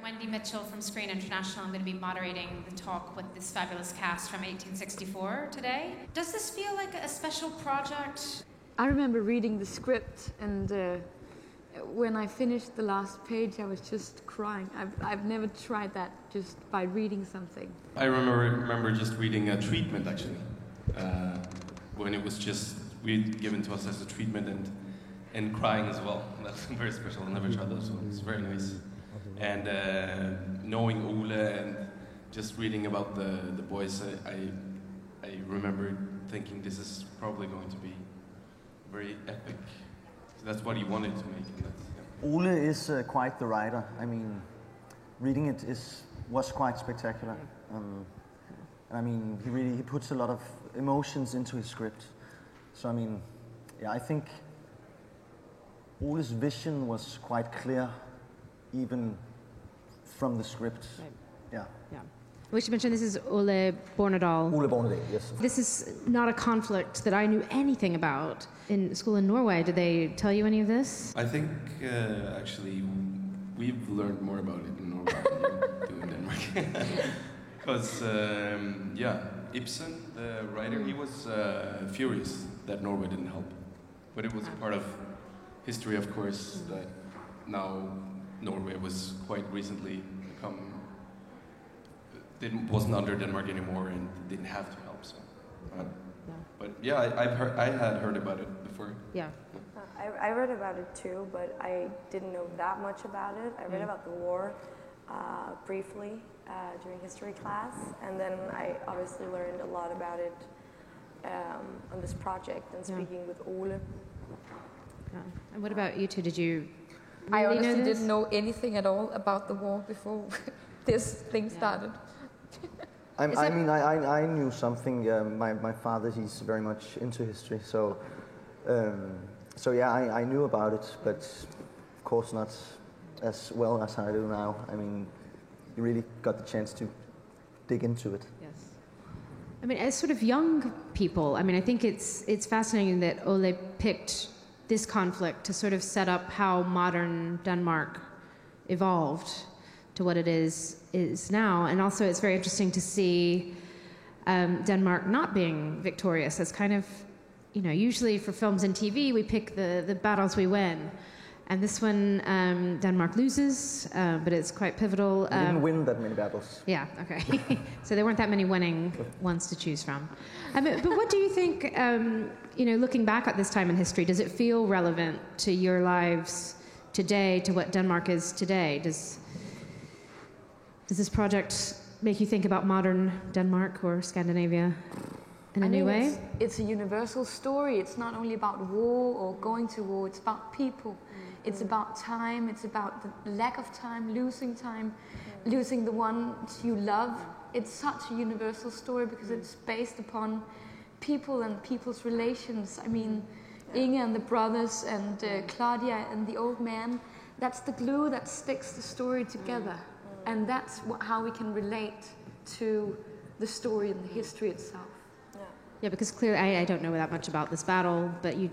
Wendy Mitchell from Screen International. I'm going to be moderating the talk with this fabulous cast from 1864 today. Does this feel like a special project? I remember reading the script, and when I finished the last page, I was just crying. I've never tried that just by reading something. I remember just reading a treatment, actually, when it was just given to us as a treatment, and crying as well. That's very special. I never tried that, so it's very nice. And knowing Ole and just reading about the boys, I remember thinking this is probably going to be very epic. So that's what he wanted to make. And that's, yeah. Ole is quite the writer. I mean, reading it was quite spectacular. I mean, he puts a lot of emotions into his script. So I mean, yeah, I think Ole's vision was quite clear, even from the script. Right. Yeah. Yeah. We should mention this is Ole Bornedal. Ole Bornedal, yes. This is not a conflict that I knew anything about in school in Norway. Did they tell you any of this? I think actually we've learned more about it in Norway than you do in Denmark. Because Ibsen, the writer, he was furious that Norway didn't help. But it was a part of history, of course, that now Norway was quite recently wasn't under Denmark anymore and didn't have to help. So, but yeah, I had heard about it before. Yeah. I read about it too, but I didn't know that much about it. I read about the war briefly during history class, and then I obviously learned a lot about it on this project and speaking with Ole. Yeah. And what about you two? Did you I really honestly know this? didn't know anything at all about the war before this thing started. I knew something. My father, he's very much into history, so I knew about it, but of course not as well as I do now. I mean, you really got the chance to dig into it. Yes. I mean, as sort of young people, I mean, I think it's fascinating that Ole picked this conflict to sort of set up how modern Denmark evolved to what it is now. And also it's very interesting to see Denmark not being victorious as kind of, usually for films and TV, we pick the battles we win. And this one, Denmark loses, but it's quite pivotal. We didn't win that many battles. Yeah, okay. So there weren't that many winning ones to choose from. But what do you think, looking back at this time in history, does it feel relevant to your lives today, to what Denmark is today? Does this project make you think about modern Denmark or Scandinavia in a new way? It's a universal story. It's not only about war or going to war. It's about people. It's about time. It's about the lack of time, losing the ones you love. It's such a universal story because it's based upon people and people's relations. I mean, Inge and the brothers and Claudia and the old man. That's the glue that sticks the story together. And that's how we can relate to the story and the history itself. Yeah, because clearly I don't know that much about this battle, but you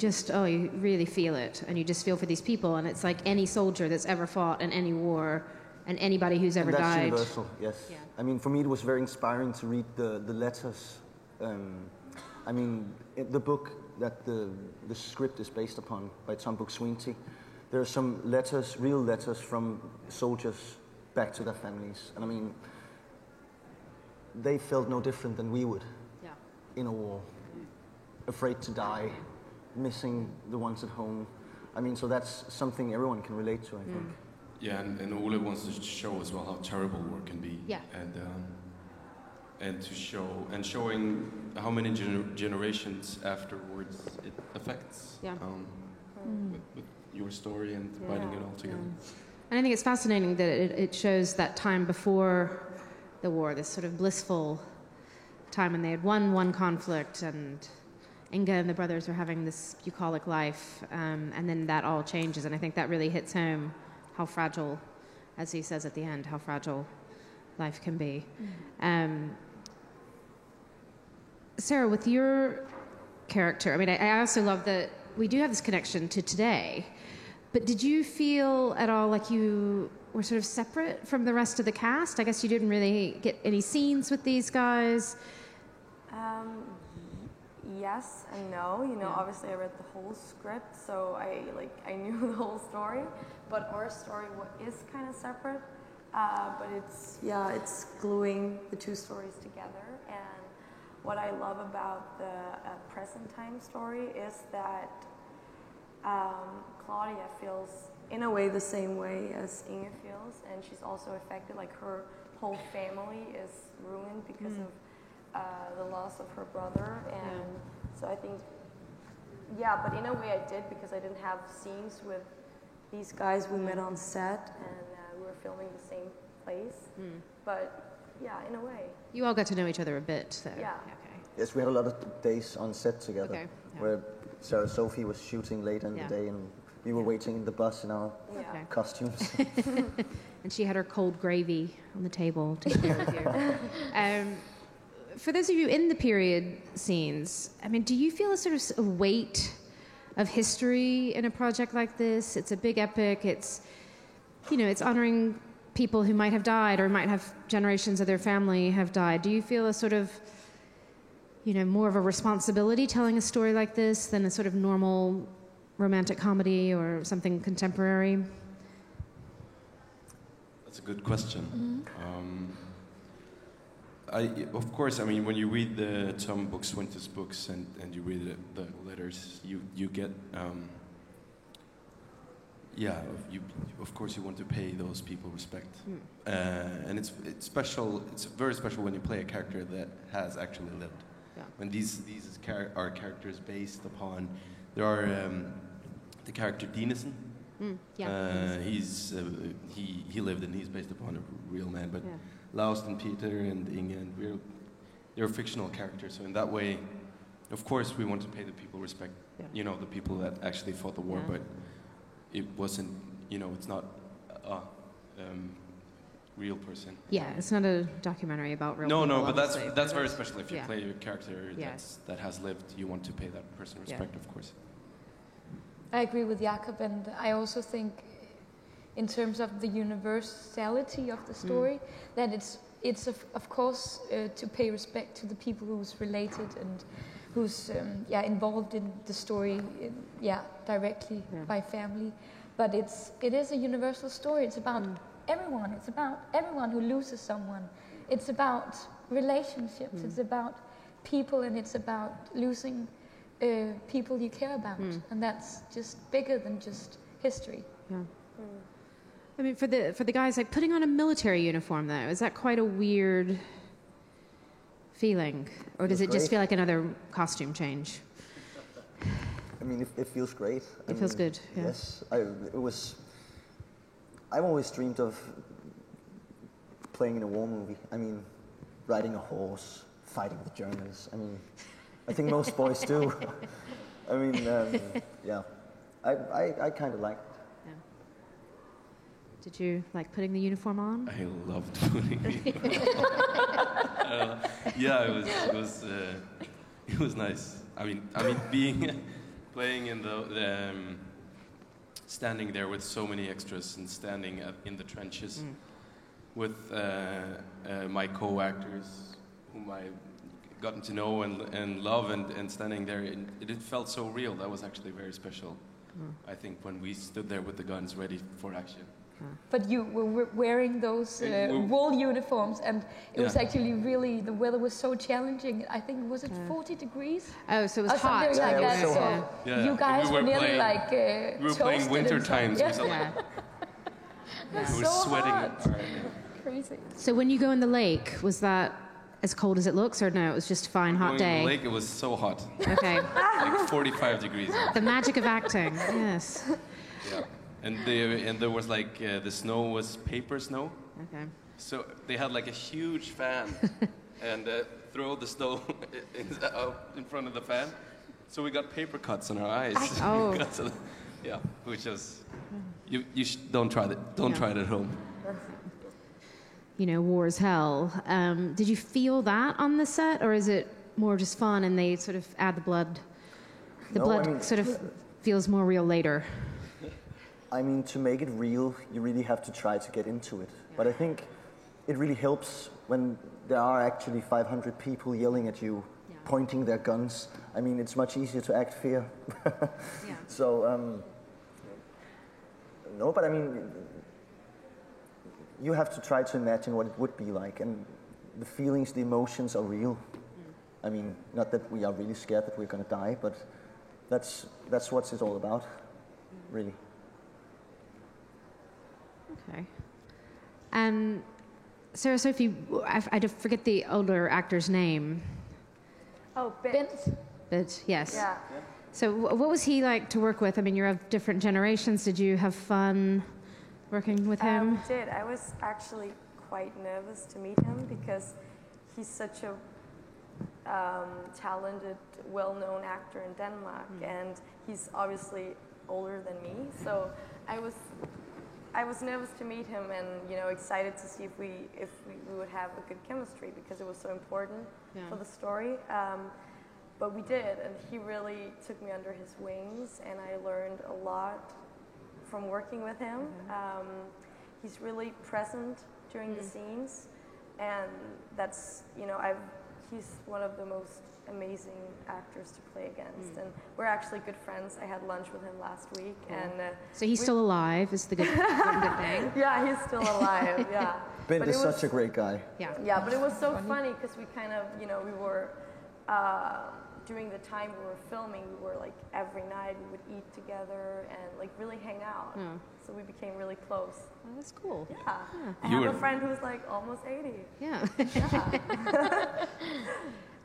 really feel it, and you just feel for these people, and it's like any soldier that's ever fought in any war, and anybody who's ever that's died. That's universal, yes. Yeah. I mean, for me it was very inspiring to read the letters. The book that the script is based upon by Tom Buk-Swienty, there are some letters, real letters from soldiers back to their families. And I mean, they felt no different than we would in a war. Afraid to die, missing the ones at home. I mean, so that's something everyone can relate to, I think. Yeah, and Ole wants to show as well how terrible war can be. Yeah. And showing how many generations afterwards it affects. Yeah. With your story and binding it all together. And I think it's fascinating that it shows that time before the war, this sort of blissful time when they had won one conflict and Inge and the brothers were having this bucolic life, and then that all changes. And I think that really hits home how fragile, as he says at the end, how fragile life can be. Sarah, with your character, I mean, I also love that we do have this connection to today, but did you feel at all like you were sort of separate from the rest of the cast? I guess you didn't really get any scenes with these guys. Yes and no. You know, obviously I read the whole script, so I knew the whole story. But our story is kind of separate. But it's gluing the two stories together. And what I love about the present time story is that Claudia feels in a way the same way as Inge feels, and she's also affected. Like her whole family is ruined because of the loss of her brother, and so I think, but in a way I did, because I didn't have scenes with these guys we met on set, and we were filming the same place, but in a way. You all got to know each other a bit, though. Yeah. Okay. Yes, we had a lot of days on set together, where Sarah Sophie was shooting late in the day, and we were waiting in the bus in our costumes. And she had her cold gravy on the table to share with you. For those of you in the period scenes, I mean, do you feel a sort of a weight of history in a project like this? It's a big epic. It's, it's honoring people who might have died or might have generations of their family have died. Do you feel a sort of, more of a responsibility telling a story like this than a sort of normal romantic comedy or something contemporary? That's a good question. Of course, I mean, when you read the Tom Buk-Swienty's books and you read the letters, you get, of course you want to pay those people respect. And it's special, it's very special when you play a character that has actually lived. Yeah. When these are characters based upon, there are the character Dinesen. He lived and he's based upon a real man, but Laust and Peter and Inge and they're fictional characters. So in that way, of course, we want to pay the people respect. The people that actually fought the war, but it wasn't. It's not a real person. Yeah, it's not a documentary about real. No, people, but that's very special. If you play a character that has lived, you want to pay that person respect, of course. I agree with Jakob, and I also think, in terms of the universality of the story, that it's of course to pay respect to the people who's related and who's involved in the story, directly by family. But it is a universal story. It's about everyone. It's about everyone who loses someone. It's about relationships. It's about people, and it's about losing people you care about, and that's just bigger than just history. Yeah. I mean, for the guys, like putting on a military uniform, though, is that quite a weird feeling, or does it just feel like another costume change? I mean, it feels great. It feels good. Yeah. Yes, I've always dreamed of playing in a war movie. I mean, riding a horse, fighting the Germans. I mean, I think most boys do. I mean, I kind of liked it. Yeah. Did you like putting the uniform on? I loved putting the uniform on. It was nice. I mean, playing in the standing there with so many extras and standing in the trenches with my co-actors, whom I gotten to know and love, and standing there, it felt so real. That was actually very special. I think when we stood there with the guns ready for action. But you were wearing those wool uniforms, and it was actually really, the weather was so challenging. I think, was it 40 degrees? Oh, so it was hot. Something like that. So you guys were nearly like we were playing winter times. Yeah. We were sweating. Crazy. So when you go in the lake, was that as cold as it looks, or no, it was just a fine, hot day? In the lake, it was so hot. Okay. Like 45 degrees. The magic of acting, yes. Yeah. And there was like, the snow was paper snow. Okay. So they had like a huge fan and throw the snow out in front of the fan. So we got paper cuts on our eyes. Oh. Which is, don't try that. Don't try it at home. War is hell. Did you feel that on the set, or is it more just fun and they sort of add the blood? The blood sort of feels more real later. I mean, to make it real, you really have to try to get into it. But I think it really helps when there are actually 500 people yelling at you, pointing their guns. I mean, it's much easier to act fear. So, no, but I mean, you have to try to imagine what it would be like, and the feelings, the emotions are real. I mean, not that we are really scared that we're going to die, but that's what it's all about, really. Okay. And Sarah Sophie, I forget the older actor's name. Oh, Bent. But yes. Yeah. So what was he like to work with? I mean, you're of different generations. Did you have fun working with him? We did. I was actually quite nervous to meet him because he's such a talented, well-known actor in Denmark, and he's obviously older than me. So I was nervous to meet him, and excited to see if we would have a good chemistry, because it was so important for the story. But we did, and he really took me under his wings, and I learned a lot from working with him. He's really present during the scenes, and that's he's one of the most amazing actors to play against, and we're actually good friends. I had lunch with him last week, and so he's still alive. Is the good thing? Yeah, he's still alive. Yeah, Ben is such a great guy. Yeah, but it was so funny because we kind of, we were during the time we were filming, we were like every night we would eat together and like really hang out. So we became really close. Oh, that's cool. Yeah. I have a friend who's like almost 80. Yeah.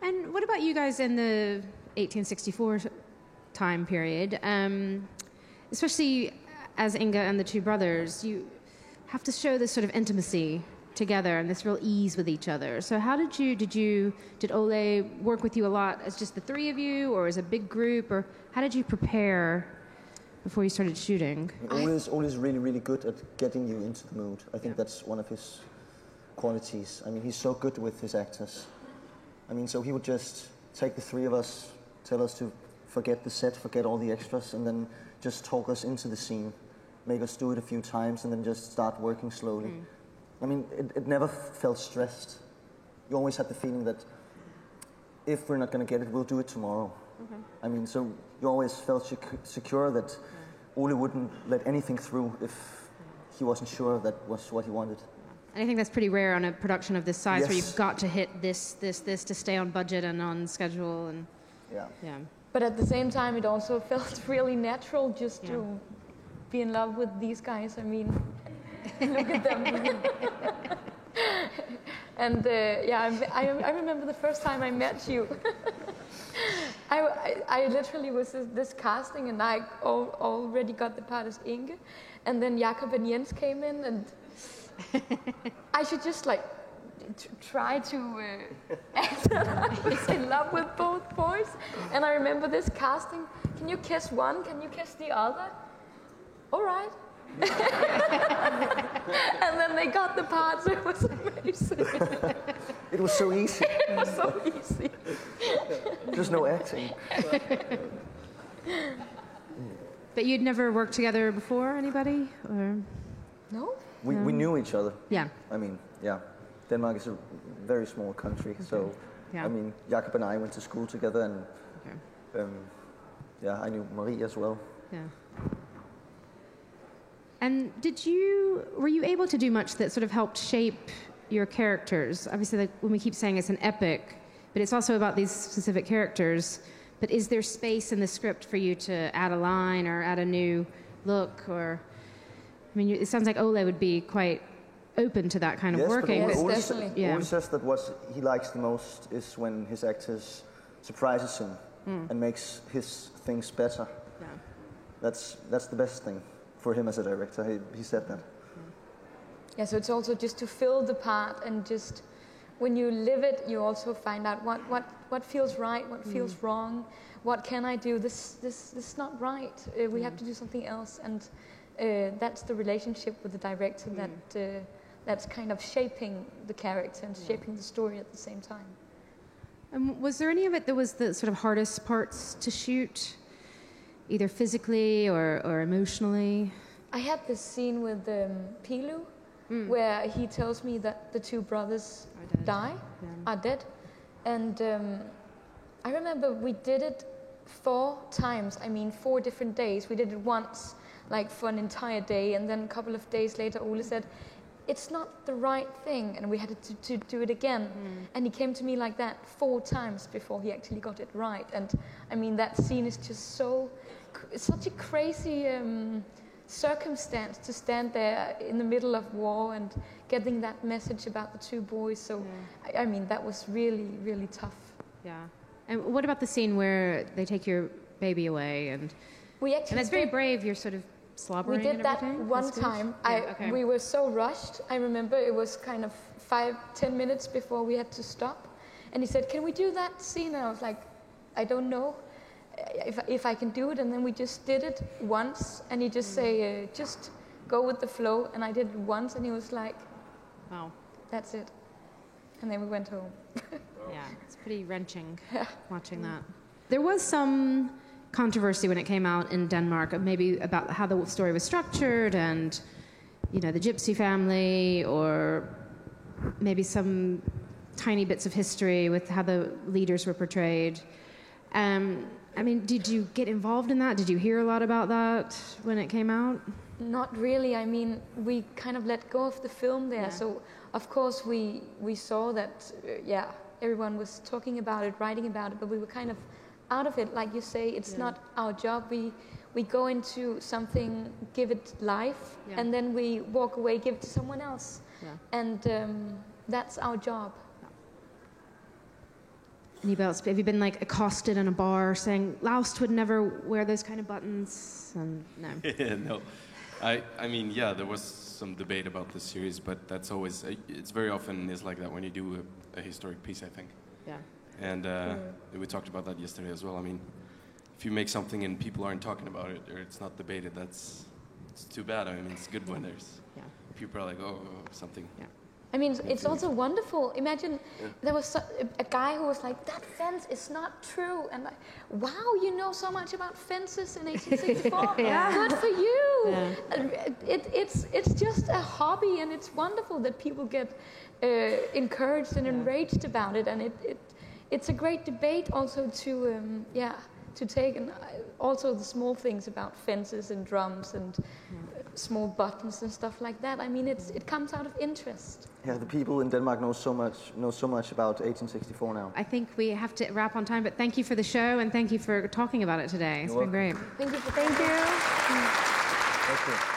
And what about you guys in the 1864 time period? Especially as Inga and the two brothers, you have to show this sort of intimacy together and this real ease with each other. So how did Ole work with you a lot as just the three of you, or as a big group, or how did you prepare before you started shooting? Ole is really, really good at getting you into the mood. I think that's one of his qualities. I mean, he's so good with his actors. I mean, so he would just take the three of us, tell us to forget the set, forget all the extras, and then just talk us into the scene, make us do it a few times, and then just start working slowly. I mean, it never felt stressed. You always had the feeling that if we're not going to get it, we'll do it tomorrow. I mean, so you always felt secure that Ole wouldn't let anything through if he wasn't sure that was what he wanted. And I think that's pretty rare on a production of this size, where you've got to hit this to stay on budget and on schedule. And yeah. But at the same time, it also felt really natural just to be in love with these guys. I mean, look at them. And I remember the first time I met you. I literally was this casting, and I already got the part as Inge, and then Jakob and Jens came in, and I should just like try to act that I was in love with both boys. And I remember this casting. Can you kiss one? Can you kiss the other? All right. And then they got the parts. It was amazing. It was so easy. It was so easy. There's no acting. But you'd never worked together before, anybody? Or? No? We knew each other. Yeah. I mean, Denmark is a very small country, so I mean, Jakob and I went to school together, and I knew Marie as well. Yeah. And were you able to do much that sort of helped shape your characters? Obviously, like, when we keep saying it's an epic, but it's also about these specific characters. But is there space in the script for you to add a line or add a new look? Or, I mean, it sounds like Ole would be quite open to that kind of working. But Yes, definitely. Ole says that what he likes the most is when his actors surprises him and makes his things better. Yeah. That's the best thing for him as a director. He said that. Yeah, so it's also just to fill the part, and just when you live it, you also find out what feels right, what feels wrong, what can I do? This is not right. We have to do something else, and that's the relationship with the director that's kind of shaping the character and shaping the story at the same time. Was there any of it that was the sort of hardest parts to shoot, either physically or emotionally? I had this scene with Pilu, where he tells me that the two brothers are dead. And I remember we did it 4 times, 4 different days. We did it once, like for an entire day, and then a couple of days later, Ole said, it's not the right thing, and we had to do it again. And he came to me like that 4 times before he actually got it right. And that scene is just such a crazy circumstance to stand there in the middle of war and getting that message about the 2 boys. So, that was really, really tough. Yeah. And what about the scene where they take your baby away? And that's very brave. You're sort of slobbering. We did that one time. We were so rushed. I remember it was kind of 5-10 minutes before we had to stop. And he said, can we do that scene? And I was like, I don't know if I can do it. And then we just did it once. And he just say, just go with the flow. And I did it once. And he was like, wow, that's it. And then we went home. Yeah, it's pretty wrenching watching that. There was some controversy when it came out in Denmark, maybe about how the story was structured and, the Gypsy family, or maybe some tiny bits of history with how the leaders were portrayed. Did you get involved in that? Did you hear a lot about that when it came out? Not really. We kind of let go of the film there. Yeah. So, of course, we saw that, everyone was talking about it, writing about it, but we were kind of out of it. Like you say, it's not our job. We go into something, give it life, and then we walk away, give it to someone else. Yeah. And that's our job. Have you been accosted in a bar saying Laust would never wear those kind of buttons? And no. No. There was some debate about this series, but that's always, it's very often is like that when you do a historic piece, I think. Yeah. And we talked about that yesterday as well. If you make something and people aren't talking about it, or it's not debated, it's too bad. It's good when there's people are like, oh, something. Yeah. It's also wonderful. Imagine there was a guy who was like, that fence is not true. And like, wow, you know so much about fences in 1864. Good for you. Yeah. It's just a hobby, and it's wonderful that people get encouraged and enraged about it. And it's a great debate also to take, and also the small things about fences and drums and small buttons and stuff like that. It comes out of interest. Yeah, the people in Denmark know so much about 1864 now. I think we have to wrap on time, but thank you for the show, and thank you for talking about it today. It's been great. Thank you. Thank you.